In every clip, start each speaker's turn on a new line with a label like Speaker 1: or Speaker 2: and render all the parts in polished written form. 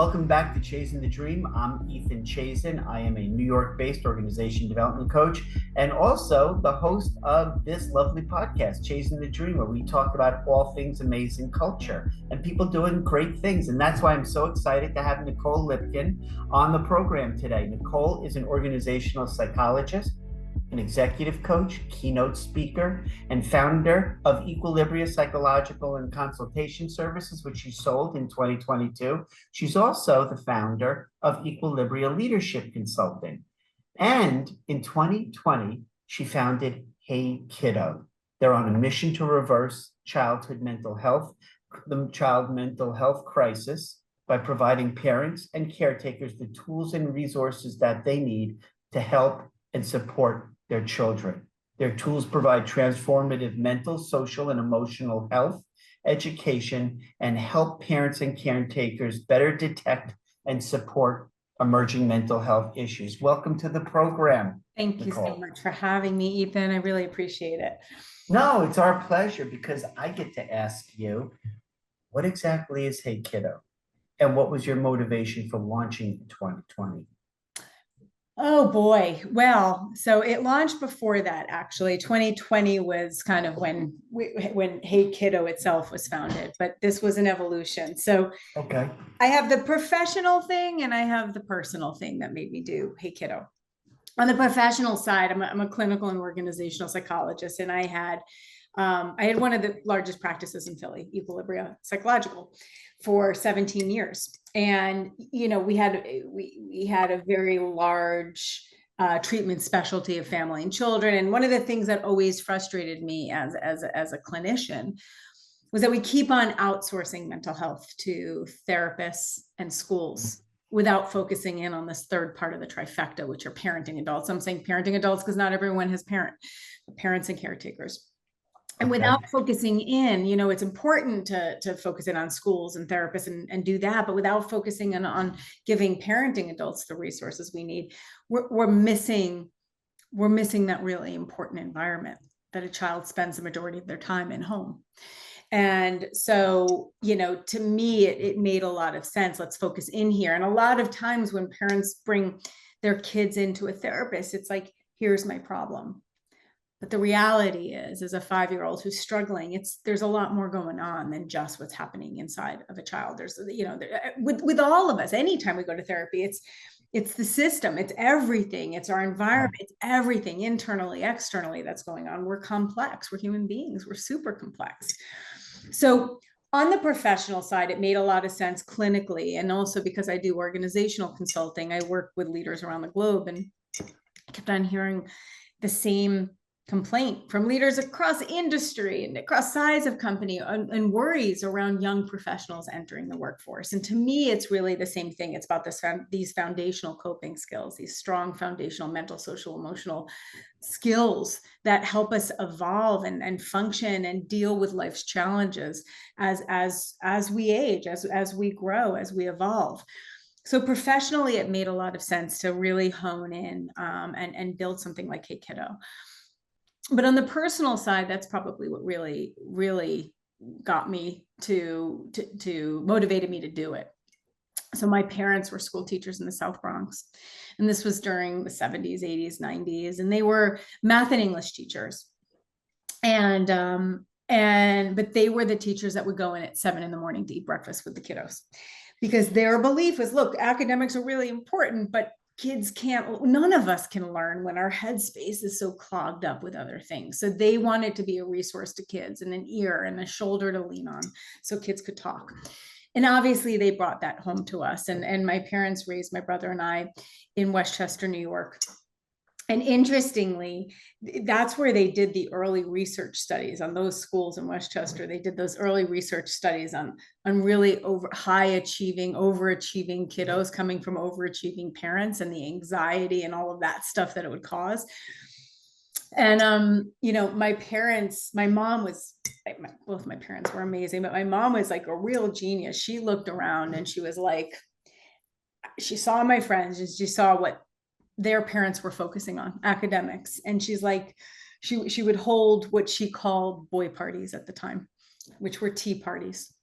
Speaker 1: Welcome back to Chazin-the-Dream. I'm Ethan Chazin. I am a New York-based organization development coach and also the host of this lovely podcast, Chazin-the-Dream, where we talk about all things amazing culture and people doing great things. And that's why I'm so excited to have Nicole Lipkin on the program today. Nicole is an organizational psychologist, an executive coach, keynote speaker, and founder of Equilibria Psychological and Consultation Services, which she sold in 2022. She's also the founder of Equilibria Leadership Consulting. And in 2020, she founded HeyKiddo. They're on a mission to reverse childhood mental health, the child mental health crisis, by providing parents and caretakers the tools and resources that they need to help and support their children. Their tools provide transformative mental, social, and emotional health, education, and help parents and caretakers better detect and support emerging mental health issues. Welcome to the program.
Speaker 2: Thank you so much for having me, Ethan. I really appreciate it.
Speaker 1: No, it's our pleasure because I get to ask you, what exactly is HeyKiddo? And what was your motivation for launching in 2020?
Speaker 2: Oh boy. Well, so it launched before that, actually. 2020 was kind of when HeyKiddo itself was founded, but this was an evolution. So
Speaker 1: okay,
Speaker 2: I have the professional thing and I have the personal thing that made me do HeyKiddo. On the professional side, I'm a clinical and organizational psychologist, and I had one of the largest practices in Philly, Equilibria Psychological, for 17 years. And, you know, we had a very large treatment specialty of family and children. And one of the things that always frustrated me as a clinician was that we keep on outsourcing mental health to therapists and schools without focusing in on this third part of the trifecta, which are parenting adults. I'm saying parenting adults because not everyone has parents and caretakers. And without focusing in, you know, it's important to focus in on schools and therapists and do that, but without focusing on giving parenting adults the resources we need, we're missing that really important environment that a child spends the majority of their time in home. And so, you know, to me, it made a lot of sense. Let's focus in here. And a lot of times when parents bring their kids into a therapist, it's like, here's my problem. But the reality is, as a 5-year-old who's struggling, there's a lot more going on than just what's happening inside of a child. There's, you know, with all of us, anytime we go to therapy, it's the system, it's everything, it's our environment, it's everything internally, externally that's going on. We're complex, we're human beings, we're super complex. So on the professional side, it made a lot of sense clinically. And also because I do organizational consulting, I work with leaders around the globe, and I kept on hearing the same complaint from leaders across industry and across size of company and worries around young professionals entering the workforce. And to me, it's really the same thing. It's about these foundational coping skills, these strong foundational mental, social, emotional skills that help us evolve and function and deal with life's challenges as we age, as we grow, as we evolve. So professionally, it made a lot of sense to really hone in and build something like HeyKiddo. But on the personal side, that's probably what really, really got me to motivated me to do it. So my parents were school teachers in the South Bronx, and this was during the 70s, 80s, 90s, and they were math and English teachers. But they were the teachers that would go in at 7 a.m. to eat breakfast with the kiddos, because their belief was, look, academics are really important, but none of us can learn when our headspace is so clogged up with other things. So they wanted to be a resource to kids and an ear and a shoulder to lean on so kids could talk. And obviously they brought that home to us. And my parents raised my brother and I in Westchester, New York. And interestingly, that's where they did the early research studies on those schools in Westchester. They did those early research studies on really overachieving kiddos coming from overachieving parents and the anxiety and all of that stuff that it would cause. And, you know, both my parents were amazing, but my mom was like a real genius. She looked around and she was like, she saw my friends and she saw what their parents were focusing on, academics. And she's like, she would hold what she called boy parties at the time, which were tea parties.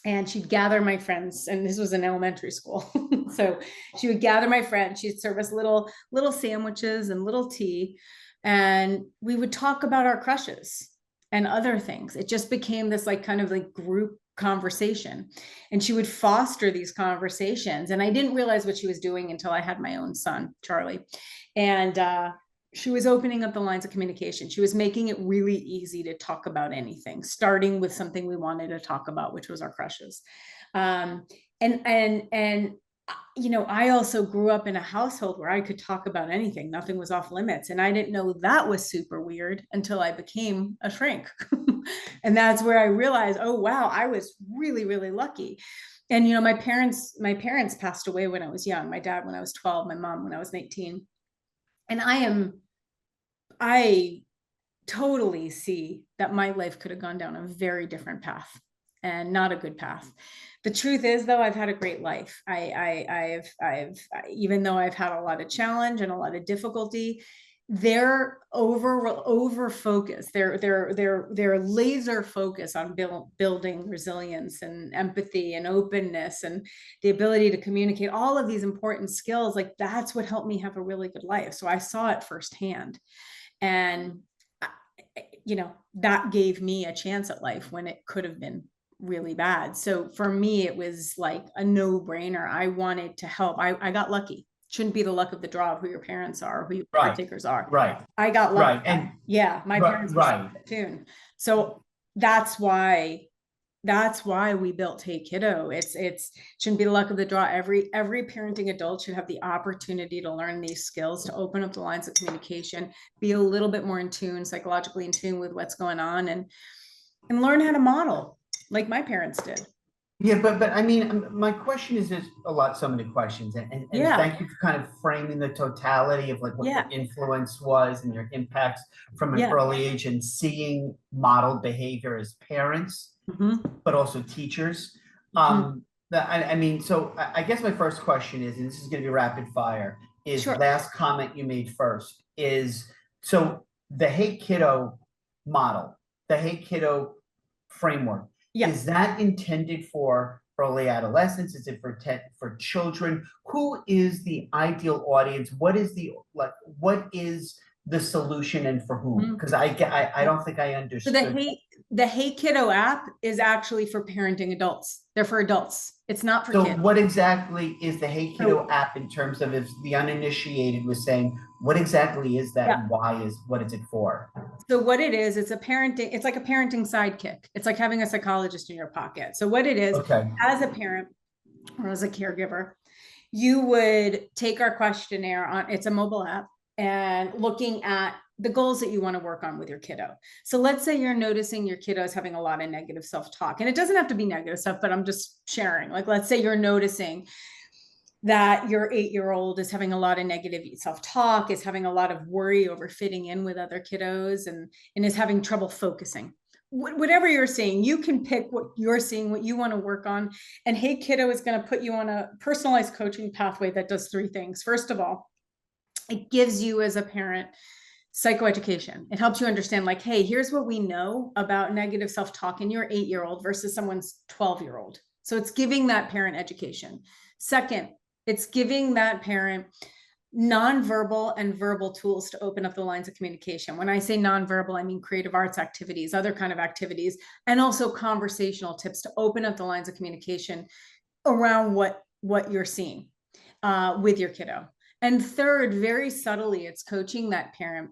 Speaker 2: And she'd gather my friends, and this was in elementary school. So she would gather my friends, she'd serve us little sandwiches and little tea, and we would talk about our crushes and other things. It just became this like kind of like group conversation, and she would foster these conversations. And I didn't realize what she was doing until I had my own son, Charlie. And she was opening up the lines of communication. She was making it really easy to talk about anything, starting with something we wanted to talk about, which was our crushes. And you know, I also grew up in a household where I could talk about anything. Nothing was off limits. And I didn't know that was super weird until I became a shrink. And that's where I realized, oh, wow, I was really, really lucky. And, you know, my parents passed away when I was young. My dad, when I was 12, my mom, when I was 19. And I totally see that my life could have gone down a very different path, and not a good path. The truth is, though, I've had a great life. I've even though I've had a lot of challenge and a lot of difficulty, they're over focused. They're laser focused on building resilience and empathy and openness and the ability to communicate, all of these important skills. Like, that's what helped me have a really good life. So I saw it firsthand. And, you know, that gave me a chance at life when it could have been really bad. So for me, it was like a no-brainer. I wanted to help. I got lucky. Shouldn't be the luck of the draw of who your parents are, who your caretakers are.
Speaker 1: Right.
Speaker 2: I got lucky.
Speaker 1: Right. And
Speaker 2: yeah, my parents were
Speaker 1: right.
Speaker 2: tune. So that's why we built HeyKiddo. It's shouldn't be the luck of the draw. Every parenting adult should have the opportunity to learn these skills, to open up the lines of communication, be a little bit more in tune, psychologically in tune with what's going on, and learn how to model like my parents did.
Speaker 1: Yeah, but I mean, my question is just so many questions, and
Speaker 2: Yeah.
Speaker 1: thank you for kind of framing the totality of like what
Speaker 2: Yeah.
Speaker 1: your influence was and your impacts from an
Speaker 2: Yeah.
Speaker 1: early age, and seeing modeled behavior as parents, but also teachers. I mean, so I guess my first question is, and this is going to be rapid fire, is
Speaker 2: Sure.
Speaker 1: last comment you made first is, so the HeyKiddo model, the HeyKiddo framework,
Speaker 2: Yeah.
Speaker 1: is that intended for early adolescence? Is it for children? Who is the ideal audience? What is the solution, and for whom? Because I don't think I understood.
Speaker 2: So the HeyKiddo app is actually for parenting adults. They're for adults. It's not for kids.
Speaker 1: So what exactly is the HeyKiddo app, in terms of, if the uninitiated was saying, what exactly is that? And what is it for?
Speaker 2: So what it is, it's like a parenting sidekick. It's like having a psychologist in your pocket. So what it is, as a parent or as a caregiver, you would take our questionnaire it's a mobile app, and looking at the goals that you want to work on with your kiddo. So let's say you're noticing your kiddo is having a lot of negative self-talk, and it doesn't have to be negative stuff, but I'm just sharing. Like, let's say you're noticing that your 8-year-old is having a lot of negative self-talk, is having a lot of worry over fitting in with other kiddos, and is having trouble focusing. Whatever you're seeing, you can pick what you're seeing, what you want to work on. And HeyKiddo is going to put you on a personalized coaching pathway that does 3 things. First of all, it gives you, as a parent, psychoeducation. It helps you understand, like, hey, here's what we know about negative self-talk in your 8-year-old versus someone's 12-year-old. So it's giving that parent education. Second, it's giving that parent nonverbal and verbal tools to open up the lines of communication. When I say nonverbal, I mean creative arts activities, other kind of activities, and also conversational tips to open up the lines of communication around what you're seeing with your kiddo. And third, very subtly, it's coaching that parent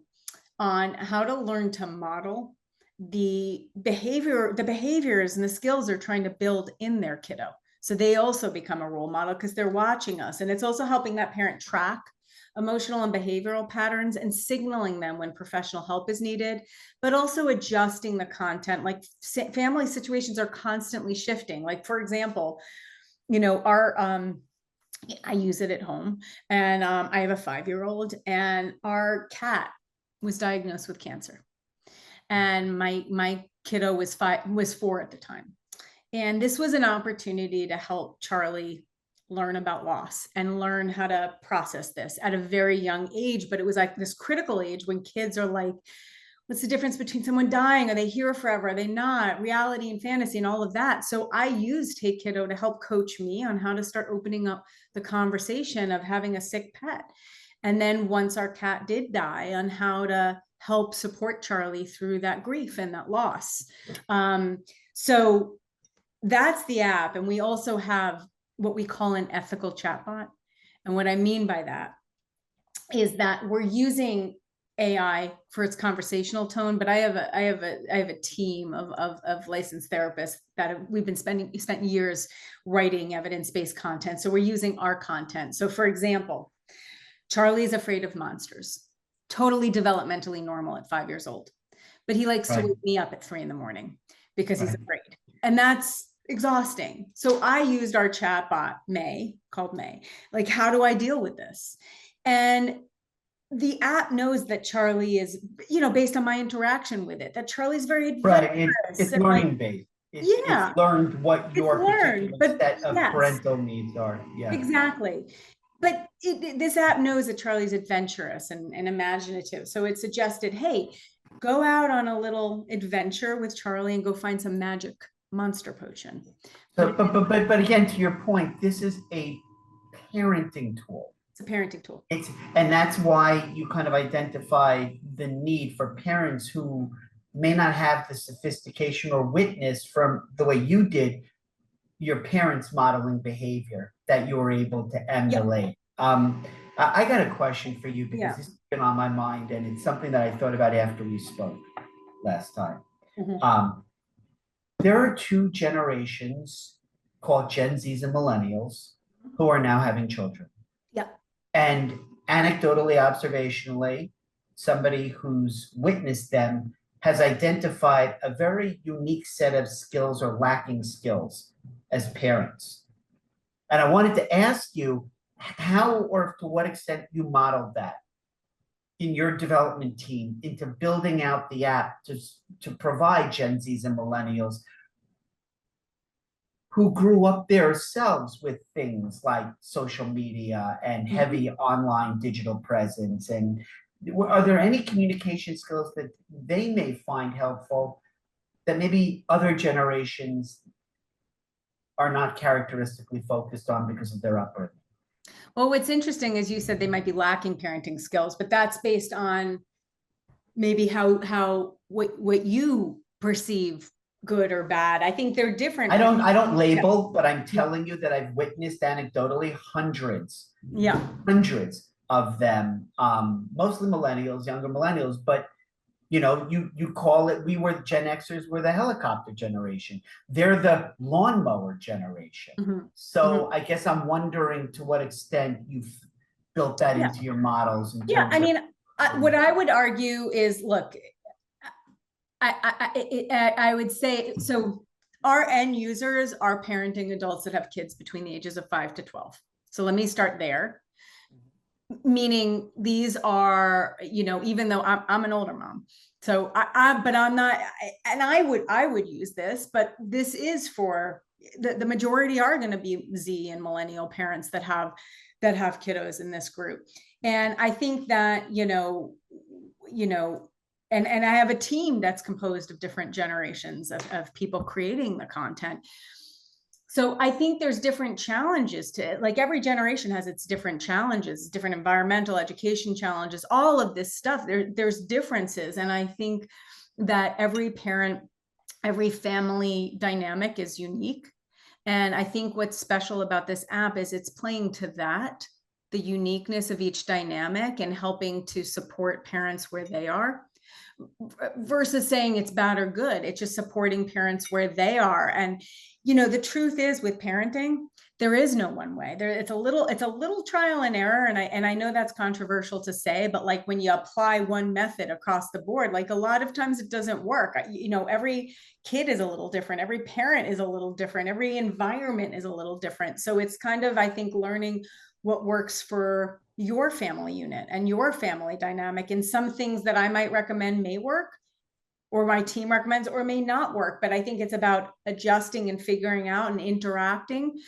Speaker 2: on how to learn to model the behaviors and the skills they're trying to build in their kiddo. So they also become a role model because they're watching us. And it's also helping that parent track emotional and behavioral patterns and signaling them when professional help is needed, but also adjusting the content. Like, family situations are constantly shifting. Like, for example, you know, I use it at home, and I have a 5-year-old, and our cat was diagnosed with cancer, and my kiddo was 4 at the time. And this was an opportunity to help Charlie learn about loss and learn how to process this at a very young age. But it was like this critical age when kids are like, What's the difference between someone dying? Are they here forever? Are they not? Reality and fantasy and all of that. So I used HeyKiddo to help coach me on how to start opening up the conversation of having a sick pet. And then once our cat did die, on how to help support Charlie through that grief and that loss. So that's the app. And we also have what we call an ethical chatbot. And what I mean by that is that we're using AI for its conversational tone, but I have a team of licensed therapists that we've spent years writing evidence-based content. So we're using our content. So for example, Charlie's afraid of monsters, totally developmentally normal at 5 years old, but he likes to wake me up at 3 a.m. because he's afraid. And that's exhausting. So I used our chatbot, called May, like, how do I deal with this? And the app knows that Charlie is, based on my interaction with it, that Charlie's very adventurous.
Speaker 1: It's learning based. It's learned what your particular set of parental needs are. Yeah,
Speaker 2: exactly. But this app knows that Charlie's adventurous and imaginative. So it suggested, hey, go out on a little adventure with Charlie and go find some magic monster potion.
Speaker 1: So, but again, to your point, this is a parenting tool.
Speaker 2: It's a parenting tool.
Speaker 1: And that's why you kind of identify the need for parents who may not have the sophistication or witness from the way you did your parents modeling behavior that you were able to emulate. Yep. I got a question for you because this has been on my mind, and it's something that I thought about after we spoke last time. Mm-hmm. There are two generations called Gen Zs and Millennials who are now having children.
Speaker 2: Yep.
Speaker 1: And anecdotally, observationally, somebody who's witnessed them has identified a very unique set of skills or lacking skills as parents. And I wanted to ask you how or to what extent you modeled that in your development team into building out the app to provide Gen Zs and Millennials who grew up themselves with things like social media and heavy online digital presence. And are there any communication skills that they may find helpful that maybe other generations are not characteristically focused on because of their upbringing?
Speaker 2: Well, what's interesting is you said they might be lacking parenting skills, but that's based on maybe what you perceive good or bad. I think they're different.
Speaker 1: I don't label, but I'm telling you that I've witnessed anecdotally hundreds of them, mostly millennials, younger millennials, but you call it, we were Gen Xers, we're the helicopter generation. They're the lawnmower generation. Mm-hmm. So I guess I'm wondering to what extent you've built that into your models.
Speaker 2: What I would argue is, look, I would say, so our end users are parenting adults that have kids between the ages of 5 to 12. So let me start there. Meaning these are, even though I'm an older mom, so but I'm not, and I would use this, but this is for the majority are going to be Z and millennial parents that have kiddos in this group. And I think that, and I have a team that's composed of different generations of people creating the content. So I think there's different challenges to it. Like, every generation has its different challenges, different environmental education challenges, all of this stuff. There's differences. And I think that every parent, every family dynamic is unique. And I think what's special about this app is it's playing to that, the uniqueness of each dynamic, and helping to support parents where they are, versus saying it's bad or good. It's just supporting parents where they are. And the truth is, with parenting, there is no one way. It's a little trial and error. And I know that's controversial to say, but like, when you apply one method across the board, like, a lot of times it doesn't work. Every kid is a little different. Every parent is a little different. Every environment is a little different. So it's kind of, I think, learning what works for your family unit and your family dynamic. And some things that I might recommend may work, or my team recommends, or may not work. But I think it's about adjusting and figuring out and interacting.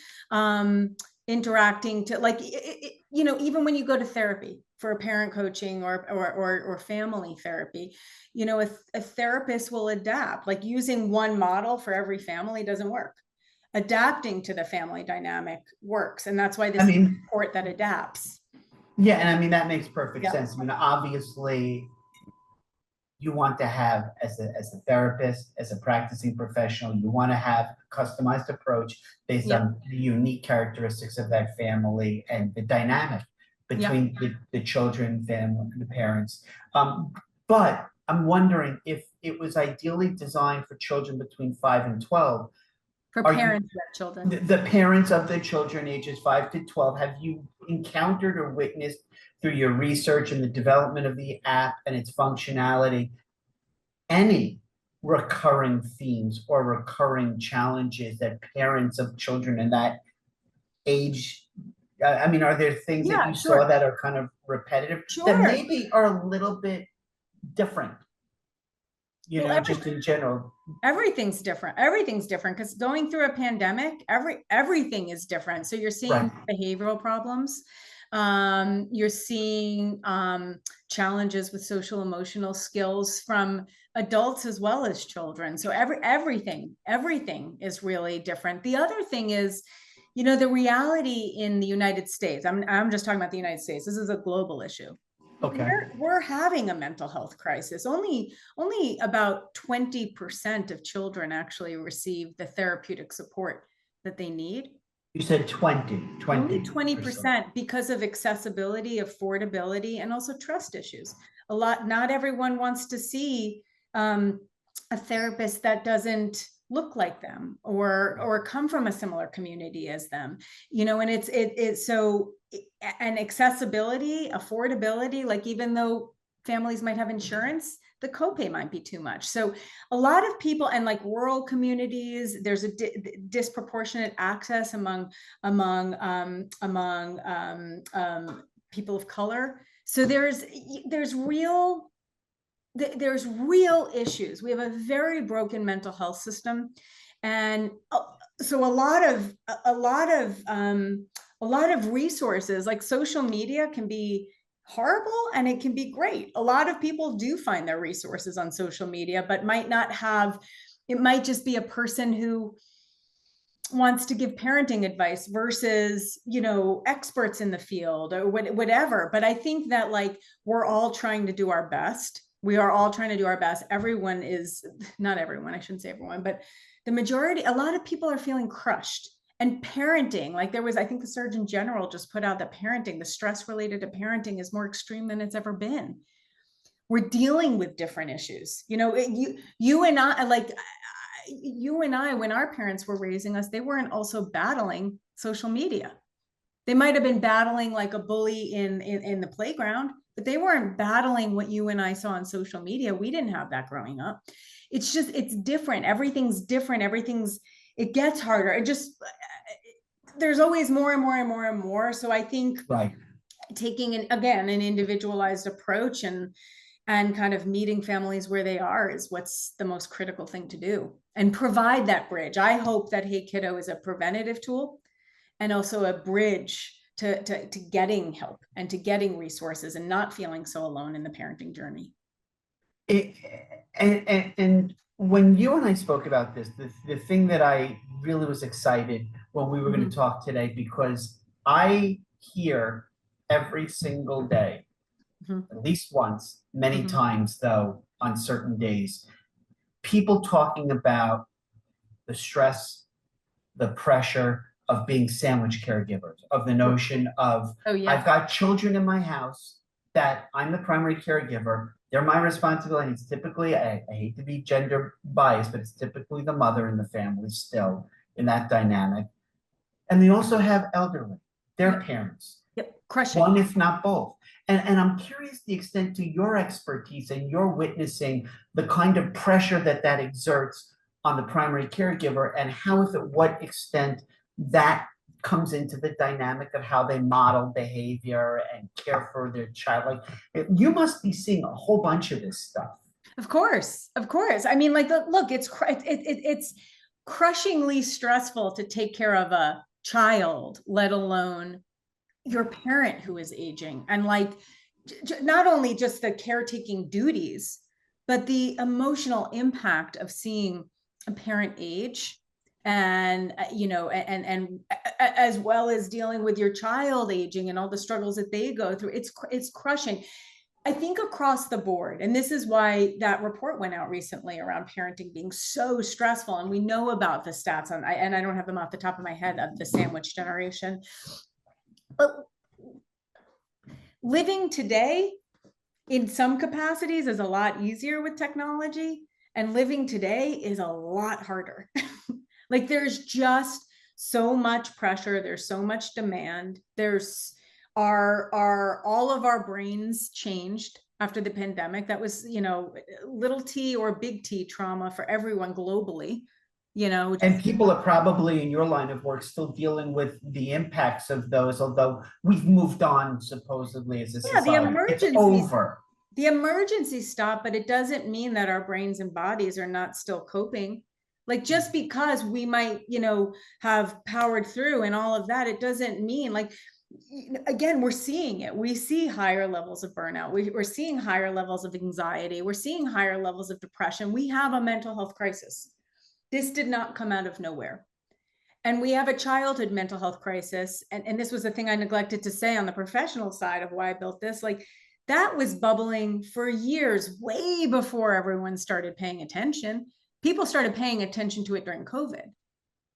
Speaker 2: interacting to like, you know, even when you go to therapy for a parent coaching or family therapy, you know, a therapist will adapt. Like using one model for every family doesn't work. Adapting to the family dynamic works. And that's why this is support that adapts.
Speaker 1: Yeah, and I mean, that makes perfect
Speaker 2: Yeah.
Speaker 1: sense. I mean, obviously, you want to have, as a therapist, as a practicing professional, you want to have a customized approach based
Speaker 2: Yep.
Speaker 1: on the unique characteristics of that family and the dynamic between the children, family, and the parents. But I'm wondering if it was ideally designed for children between 5 and 12.
Speaker 2: For parents of children.
Speaker 1: The parents of the children ages 5 to 12, have you encountered or witnessed through your research and the development of the app and its functionality any recurring themes or recurring challenges that parents of children in that age? I mean, are there things that you saw that are kind of repetitive that maybe are a little bit different? You know, just in general.
Speaker 2: Everything's different. Everything's different because going through a pandemic, everything is different. So you're seeing behavioral problems. You're seeing challenges with social emotional skills from adults as well as children. So everything is really different. The other thing is, you know, the reality in the United States, I'm just talking about the United States. This is a global issue.
Speaker 1: Okay.
Speaker 2: We're having a mental health crisis. Only about 20% of children actually receive the therapeutic support that they need.
Speaker 1: You said 20.
Speaker 2: Only 20% because of accessibility, affordability, and also trust issues. Not everyone wants to see a therapist that doesn't look like them or come from a similar community as them, you know, and it's so, and accessibility, affordability, like even though families might have insurance, the copay might be too much. So a lot of people, and like rural communities, there's a disproportionate access among people of color. So there's real issues. We have a very broken mental health system. And so a lot of resources like social media can be horrible and it can be great. A lot of people do find their resources on social media, but might not have, it might just be a person who wants to give parenting advice versus, you know, experts in the field or whatever. But I think that like, we're all trying to do our best. We are all trying to do our best. Everyone is, not everyone, I shouldn't say everyone, but the majority, a lot of people are feeling crushed. And parenting, like there was, I think the Surgeon General just put out that parenting, the stress related to parenting is more extreme than it's ever been. We're dealing with different issues. You know, you and I, when our parents were raising us, they weren't also battling social media. They might've been battling like a bully in the playground, but they weren't battling what you and I saw on social media. We didn't have that growing up. It's just, it's different. Everything's different. It gets harder. There's always more and more and more and more. So I think taking an individualized approach and kind of meeting families where they are is what's the most critical thing to do, and provide that bridge. I hope that HeyKiddo is a preventative tool and also a bridge to getting help and to getting resources and not feeling so alone in the parenting journey.
Speaker 1: And when you and I spoke about this, the thing that I really was excited when we were going to talk today, because I hear every single day, at least once, many times though, on certain days, people talking about the stress, the pressure of being sandwich caregivers, of the notion of, I've got children in my house that I'm the primary caregiver. They're my responsibility. It's typically, I hate to be gender biased, but it's typically the mother in the family still in that dynamic. And they also have elderly, their parents.
Speaker 2: Crushing.
Speaker 1: One, if not both. And I'm curious the extent to your expertise and your witnessing the kind of pressure that exerts on the primary caregiver, and how, if at what extent that comes into the dynamic of how they model behavior and care for their child. Like, you must be seeing a whole bunch of this stuff.
Speaker 2: Of course. I mean, like, look, it's crushingly stressful to take care of a child, let alone your parent who is aging. And like, not only just the caretaking duties, but the emotional impact of seeing a parent age, and and as well as dealing with your child aging and all the struggles that they go through. It's crushing, I think, across the board. And this is why that report went out recently around parenting being so stressful. And we know about the stats on, and I don't have them off the top of my head, of the sandwich generation. But living today in some capacities is a lot easier with technology, and living today is a lot harder. Like, there's just so much pressure. There's so much demand. There's all of our brains changed after the pandemic. That was, little T or big T trauma for everyone globally,
Speaker 1: And people are probably in your line of work still dealing with the impacts of those, although we've moved on supposedly as a society. It's over.
Speaker 2: The emergency stopped, but it doesn't mean that our brains and bodies are not still coping. Like, just because we might, have powered through and all of that, it doesn't mean, like, again, we're seeing it. We see higher levels of burnout. We're seeing higher levels of anxiety. We're seeing higher levels of depression. We have a mental health crisis. This did not come out of nowhere. And we have a childhood mental health crisis. And this was the thing I neglected to say on the professional side of why I built this. Like, that was bubbling for years, way before everyone started paying attention. People started paying attention to it during COVID.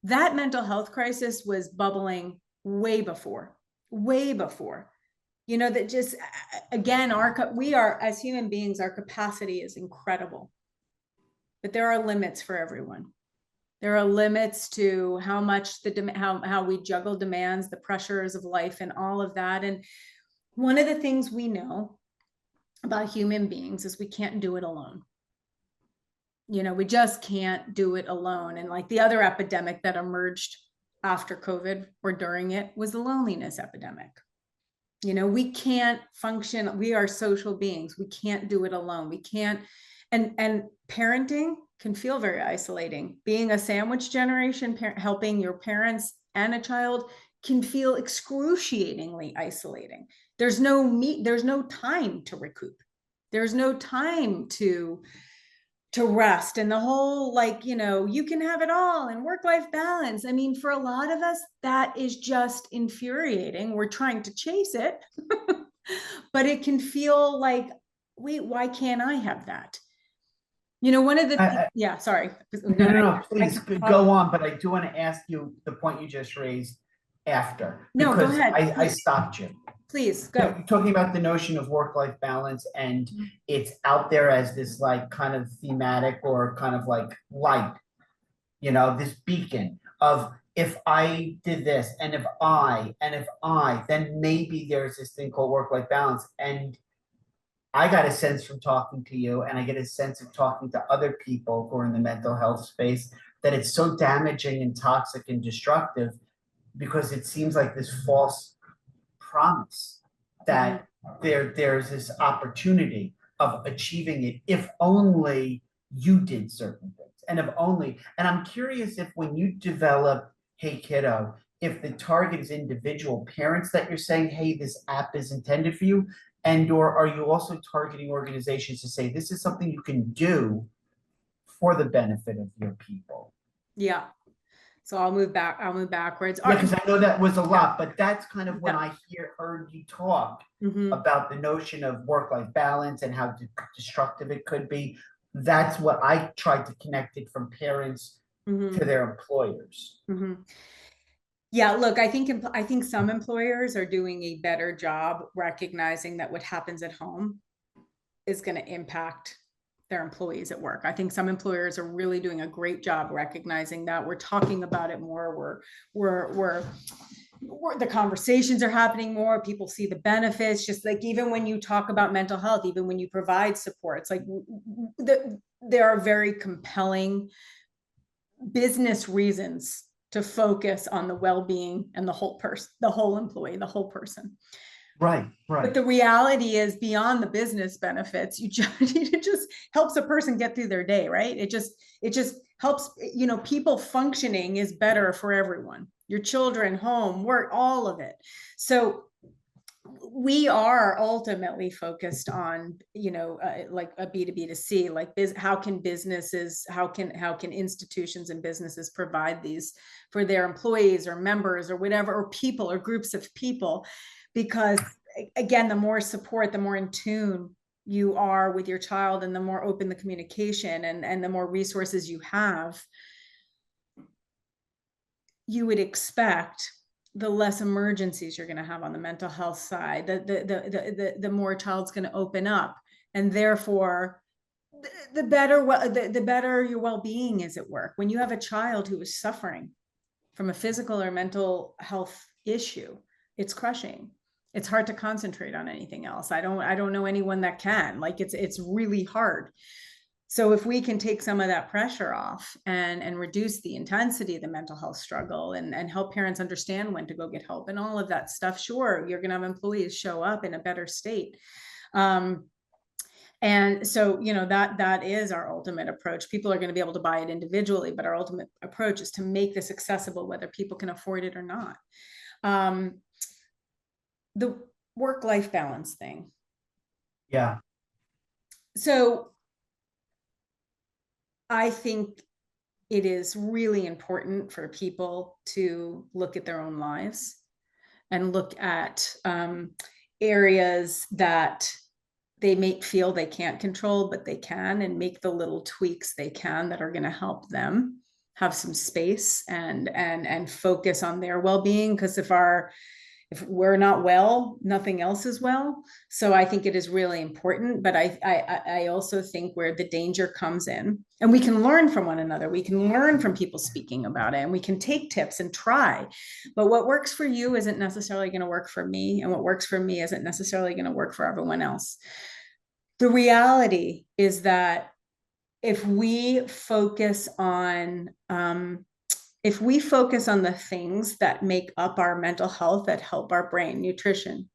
Speaker 2: That mental health crisis was bubbling way before. That just, again, we are, as human beings, our capacity is incredible, but there are limits for everyone. There are limits to how much how we juggle demands, the pressures of life, and all of that. And one of the things we know about human beings is we can't do it alone. We just can't do it alone. And like, the other epidemic that emerged after COVID or during it was the loneliness epidemic. We can't function. We are social beings. We can't do it alone. We can't. And parenting can feel very isolating. Being a sandwich generation, helping your parents and a child can feel excruciatingly isolating. There's no time to recoup. There's no time to rest, and the whole, like, you can have it all and work-life balance. I mean, for a lot of us, that is just infuriating. We're trying to chase it, but it can feel like, wait, why can't I have that? One of the, yeah, sorry.
Speaker 1: No, please go on. But I do want to ask you the point you just raised after.
Speaker 2: No, go ahead.
Speaker 1: I stopped you.
Speaker 2: Please go.
Speaker 1: You're talking about the notion of work-life balance, and it's out there as this like kind of thematic or kind of like light, this beacon of, if I did this, and if I, then maybe there's this thing called work-life balance. And I got a sense from talking to you, and I get a sense of talking to other people who are in the mental health space, that it's so damaging and toxic and destructive, because it seems like this false promise that there's this opportunity of achieving it if only you did certain things, and I'm curious if, when you develop HeyKiddo, if the target is individual parents that you're saying, hey, this app is intended for you, or are you also targeting organizations to say, this is something you can do for the benefit of your people?
Speaker 2: Yeah. So I'll move backwards.
Speaker 1: Yeah, because I know that was a lot, but that's kind of when I heard you talk about the notion of work-life balance and how destructive it could be. That's what I tried to connect it from parents to their employers.
Speaker 2: Yeah, look, I think some employers are doing a better job recognizing that what happens at home is going to impact their employees at work. I think some employers are really doing a great job recognizing that. We're talking about it more. We're the conversations are happening more. People see the benefits. Just like, even when you talk about mental health, even when you provide support, it's like there are very compelling business reasons to focus on the well-being and the whole person, the whole employee, the whole person.
Speaker 1: Right.
Speaker 2: But the reality is, beyond the business benefits, it just helps a person get through their day, right? It just helps, people functioning is better for everyone. your children, home, work, all of it. So we are ultimately focused on, like a B2B to C, like how can businesses, how can institutions and businesses provide these for their employees or members or whatever, or people or groups of people, because again, the more support, the more in tune you are with your child, and the more open the communication and the more resources you have, you would expect the less emergencies you're going to have on the mental health side, the more a child's going to open up, and therefore the better your well-being is at work. When you have a child who is suffering from a physical or mental health issue, it's crushing. It's hard to concentrate on anything else. I don't know anyone that can. Like it's really hard. So if we can take some of that pressure off and reduce the intensity of the mental health struggle and help parents understand when to go get help and all of that stuff, sure, you're going to have employees show up in a better state. And so, that is our ultimate approach. People are going to be able to buy it individually, but our ultimate approach is to make this accessible, whether people can afford it or not. The work-life balance thing.
Speaker 1: Yeah.
Speaker 2: So I think it is really important for people to look at their own lives and look at areas that they may feel they can't control, but they can, and make the little tweaks they can that are going to help them have some space and focus on their well-being. Because if we're not well, nothing else is well. So I think it is really important, but I also think where the danger comes in, and we can learn from one another, we can learn from people speaking about it, and we can take tips and try, but what works for you isn't necessarily going to work for me, and what works for me isn't necessarily going to work for everyone else. The reality is that if we focus on the things that make up our mental health, that help our brain, nutrition,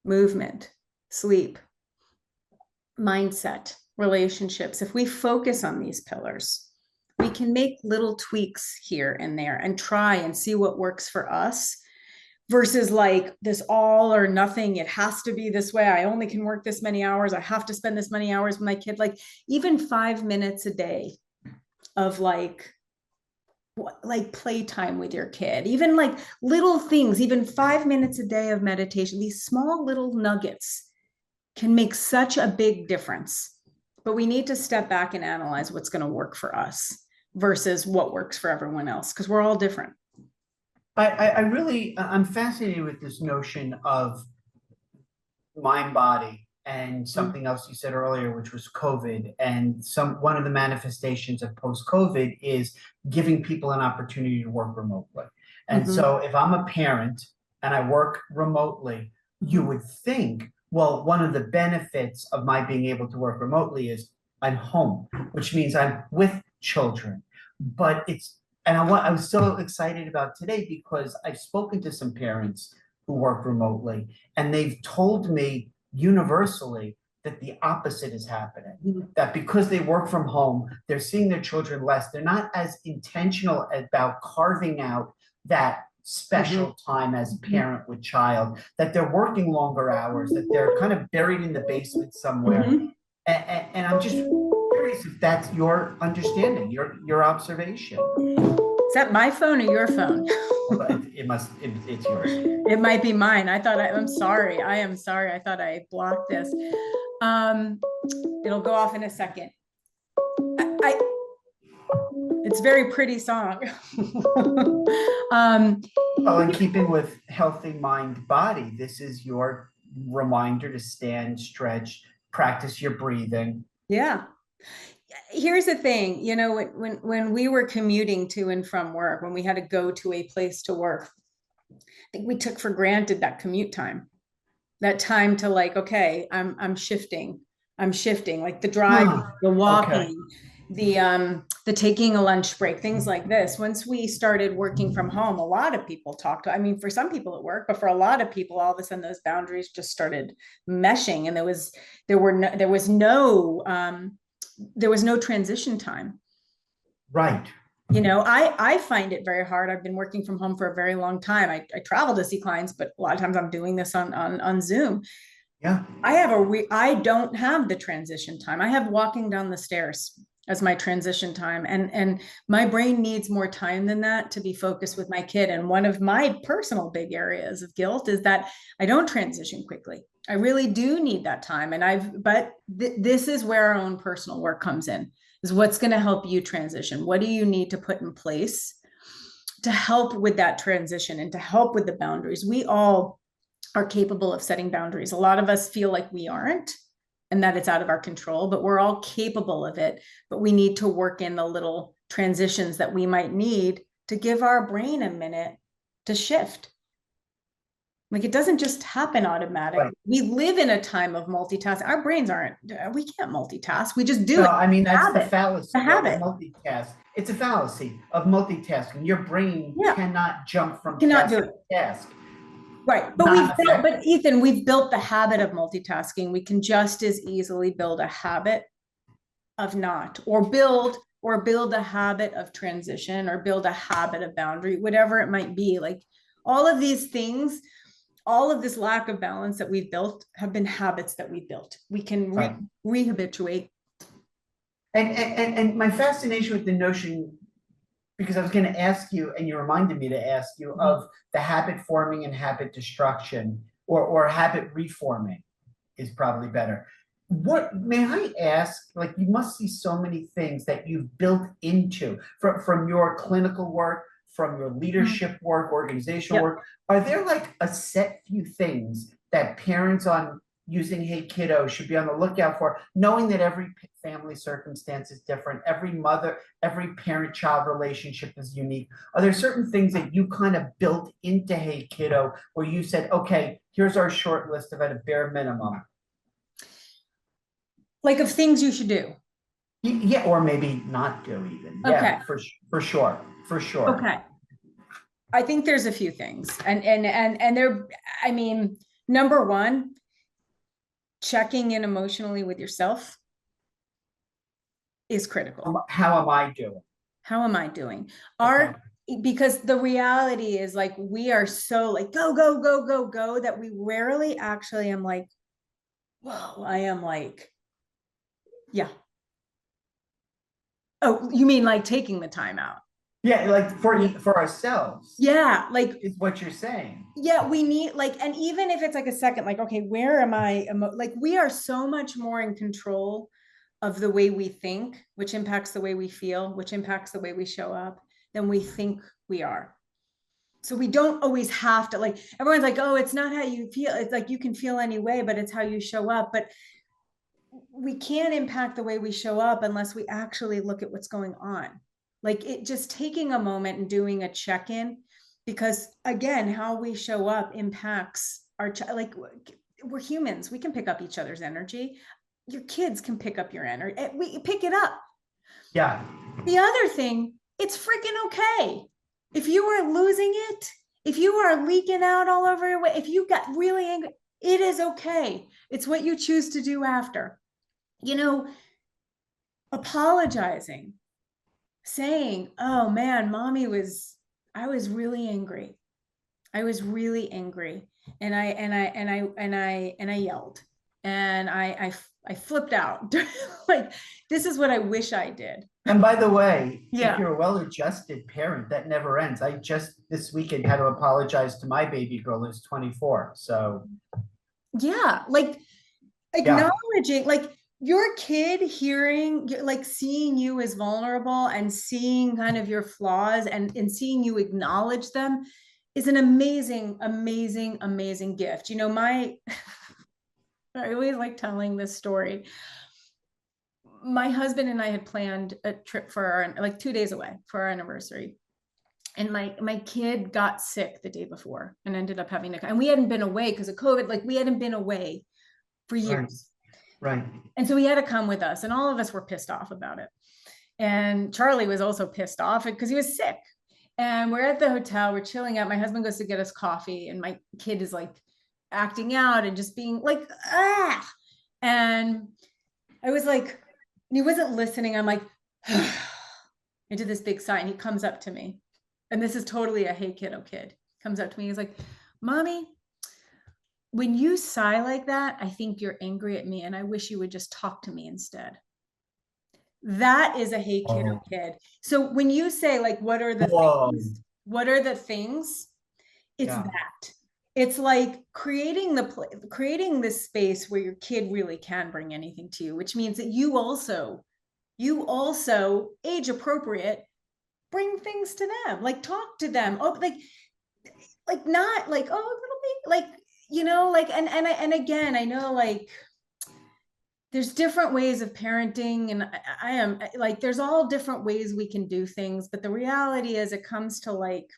Speaker 2: movement, sleep, mindset, relationships, if we focus on these pillars, we can make little tweaks here and there and try and see what works for us, versus like this all or nothing. It has to be this way. I only can work this many hours. I have to spend this many hours with my kid. Like even 5 minutes a day of like playtime with your kid, even like little things, even 5 minutes a day of meditation, these small little nuggets can make such a big difference. But we need to step back and analyze what's going to work for us versus what works for everyone else, because we're all different.
Speaker 1: I'm fascinated with this notion of mind body and something else you said earlier, which was COVID. And one of the manifestations of post-COVID is giving people an opportunity to work remotely. And so if I'm a parent and I work remotely, you would think, well, one of the benefits of my being able to work remotely is I'm home, which means I'm with children. But I was so excited about today because I've spoken to some parents who work remotely, and they've told me universally that the opposite is happening. That because they work from home, they're seeing their children less. They're not as intentional about carving out that special time as parent with child, that they're working longer hours, that they're kind of buried in the basement somewhere. And I'm just curious if that's your understanding, your observation.
Speaker 2: Is that my phone or your phone?
Speaker 1: It's yours.
Speaker 2: It might be mine. I'm sorry. I am sorry. I thought I blocked this. It'll go off in a second. It's a very pretty song.
Speaker 1: Well, in keeping with healthy mind body, this is your reminder to stand, stretch, practice your breathing.
Speaker 2: Yeah. Here's the thing, when we were commuting to and from work, when we had to go to a place to work, I think we took for granted that commute time, that time to like, okay, I'm shifting, like the driving, the walking, the taking a lunch break, things like this. Once we started working from home, a lot of people for some people it worked, but for a lot of people, all of a sudden those boundaries just started meshing, and there was no transition time.
Speaker 1: Right.
Speaker 2: I find it very hard. I've been working from home for a very long time. I travel to see clients, but a lot of times I'm doing this on Zoom.
Speaker 1: Yeah.
Speaker 2: I don't have the transition time. I have walking down the stairs as my transition time. And my brain needs more time than that to be focused with my kid. And one of my personal big areas of guilt is that I don't transition quickly. I really do need that time. But this is where our own personal work comes in, is what's going to help you transition. What do you need to put in place to help with that transition and to help with the boundaries? We all are capable of setting boundaries. A lot of us feel like we aren't and that it's out of our control, but we're all capable of it. But we need to work in the little transitions that we might need to give our brain a minute to shift. Like, it doesn't just happen automatically.
Speaker 1: Right.
Speaker 2: We live in a time of multitasking. Our brains we can't multitask. We just do
Speaker 1: No,
Speaker 2: it.
Speaker 1: I mean, that's the
Speaker 2: Habit.
Speaker 1: fallacy
Speaker 2: The
Speaker 1: of
Speaker 2: habit.
Speaker 1: multitask. It's a fallacy of multitasking. Your brain
Speaker 2: Yeah.
Speaker 1: cannot jump from
Speaker 2: Cannot
Speaker 1: task
Speaker 2: do
Speaker 1: to
Speaker 2: it.
Speaker 1: task.
Speaker 2: Right. But Ethan, we've built the habit of multitasking. We can just as easily build a habit of not, or build a habit of transition, or build a habit of boundary, whatever it might be. Like, all of these things, all of this lack of balance that we've built have been habits that we've built. We can rehabituate.
Speaker 1: And my fascination with the notion, because I was going to ask you, and you reminded me to ask you, of the habit forming and habit destruction, or habit reforming is probably better. What, may I ask, like, you must see so many things that you've built into from your clinical work, from your leadership work, organizational work. Are there like a set few things that parents on using HeyKiddo should be on the lookout for, knowing that every family circumstance is different, every parent-child relationship is unique? Are there certain things that you kind of built into HeyKiddo where you said, okay, here's our short list of at a bare minimum?
Speaker 2: Like, of things you should do.
Speaker 1: Yeah, or maybe not do even. Yeah, for sure.
Speaker 2: Okay. I think there's a few things, and there, I mean, number one, checking in emotionally with yourself is critical.
Speaker 1: How am I doing?
Speaker 2: How am I doing? Because the reality is, like, we are so like go, go, go, go, go, that we rarely actually am like, whoa, I am like, yeah. Oh, you mean like taking the time out?
Speaker 1: Yeah, like for ourselves.
Speaker 2: Yeah, like,
Speaker 1: is what you're saying.
Speaker 2: Yeah, we need, like, and even if it's like a second, like, okay, where am I? Like, we are so much more in control of the way we think, which impacts the way we feel, which impacts the way we show up, than we think we are. So we don't always have to, like, everyone's like, oh, it's not how you feel. It's like, you can feel any way, but it's how you show up. But we can't impact the way we show up unless we actually look at what's going on. Like, it just taking a moment and doing a check-in, because again, how we show up impacts our like, we're humans. We can pick up each other's energy. Your kids can pick up your energy. We pick it up.
Speaker 1: Yeah.
Speaker 2: The other thing, it's freaking okay. If you are losing it, if you are leaking out all over your way, if you got really angry, it is okay. It's what you choose to do after. Apologizing, saying, oh man, I was really angry. I was really angry. And I yelled, and I flipped out. Like, this is what I wish I did.
Speaker 1: And by the way,
Speaker 2: Yeah.
Speaker 1: if you're a well-adjusted parent, that never ends. I just this weekend had to apologize to my baby girl who's 24. So
Speaker 2: yeah, like, acknowledging, like, your kid hearing, like, seeing you as vulnerable and seeing kind of your flaws, and seeing you acknowledge them, is an amazing, amazing, amazing gift. I always like telling this story. My husband and I had planned a trip for like 2 days away for our anniversary. And my kid got sick the day before and ended up having and we hadn't been away because of COVID. Like, we hadn't been away for years.
Speaker 1: Right.
Speaker 2: And so he had to come with us, and all of us were pissed off about it. And Charlie was also pissed off because he was sick. And we're at the hotel, we're chilling out. My husband goes to get us coffee, and my kid is like acting out and just being like, ah. And I was like, he wasn't listening. I'm like, into this big sigh, and he comes up to me. And this is totally a HeyKiddo kid. Comes up to me, he's like, Mommy, when you sigh like that, I think you're angry at me, and I wish you would just talk to me instead. That is a HeyKiddo kid. So when you say, like, what are the things? What are the things? It's that. It's like creating this space where your kid really can bring anything to you, which means that you also age appropriate, bring things to them, like talk to them. Oh, like not like, oh, a little bit, like, like, and again, I know, like, there's different ways of parenting, and I am like, there's all different ways we can do things, but the reality is it comes to like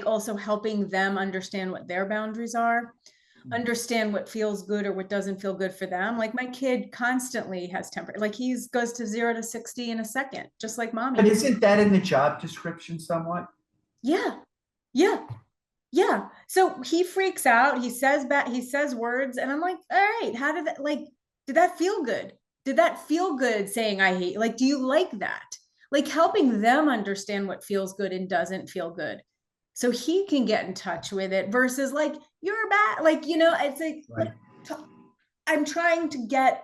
Speaker 2: also helping them understand what their boundaries are, understand what feels good or what doesn't feel good for them. Like, my kid constantly has temper, like he goes to 0 to 60 in a second, just like Mommy.
Speaker 1: But isn't that in the job description somewhat?
Speaker 2: Yeah. So he freaks out, he says words, and I'm like, all right, how did that, like, did that feel good? Did that feel good saying I hate? Like, do you like that? Like, helping them understand what feels good and doesn't feel good, so he can get in touch with it, versus like, you're bad. Like, it's like,
Speaker 1: Right.
Speaker 2: I'm trying to get,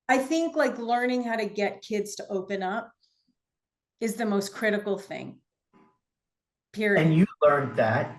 Speaker 2: I think, like, learning how to get kids to open up is the most critical thing. Period.
Speaker 1: And you learned that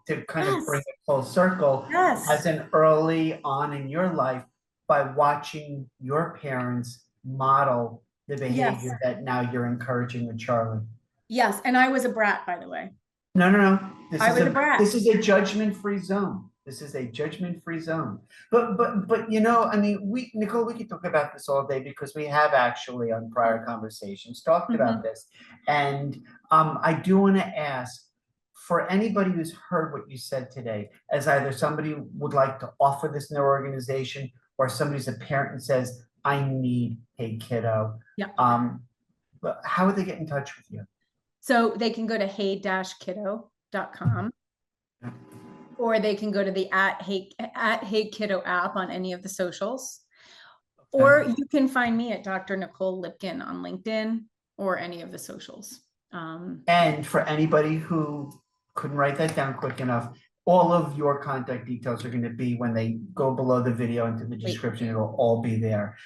Speaker 1: to kind of bring it full circle as an early on in your life by watching your parents model the behavior that now you're encouraging with Charlie.
Speaker 2: Yes, and I was a brat, by the way.
Speaker 1: No. This is a judgment-free zone. This is a judgment-free zone. But I mean, Nicole, we could talk about this all day, because we have actually on prior conversations talked about this. And I do want to ask, for anybody who's heard what you said today, as either somebody would like to offer this in their organization, or somebody's a parent and says, I need HeyKiddo. But how would they get in touch with you?
Speaker 2: So they can go to hey-kiddo.com, or they can go to the @HeyKiddo app on any of the socials, or you can find me at Dr. Nicole Lipkin on LinkedIn or any of the socials.
Speaker 1: And for anybody who couldn't write that down quick enough, all of your contact details are going to be, when they go below the video into the description, it'll all be there.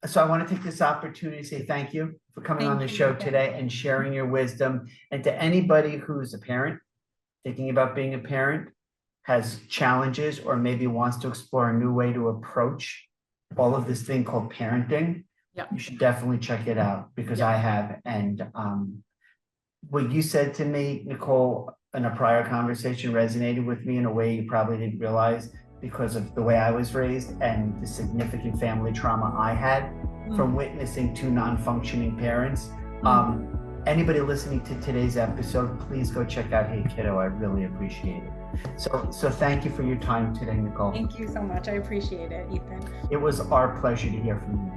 Speaker 1: So I want to take this opportunity to say thank you for coming on the show today and sharing your wisdom. And to anybody who's a parent, thinking about being a parent, has challenges, or maybe wants to explore a new way to approach all of this thing called parenting, you should definitely check it out, because I have. And what you said to me, Nicole, in a prior conversation resonated with me in a way you probably didn't realize, because of the way I was raised and the significant family trauma I had from witnessing two non-functioning parents. Anybody listening to today's episode, please go check out HeyKiddo. I really appreciate it. So thank you for your time today, Nicole.
Speaker 2: Thank you so much. I appreciate it, Ethan.
Speaker 1: It was our pleasure to hear from you.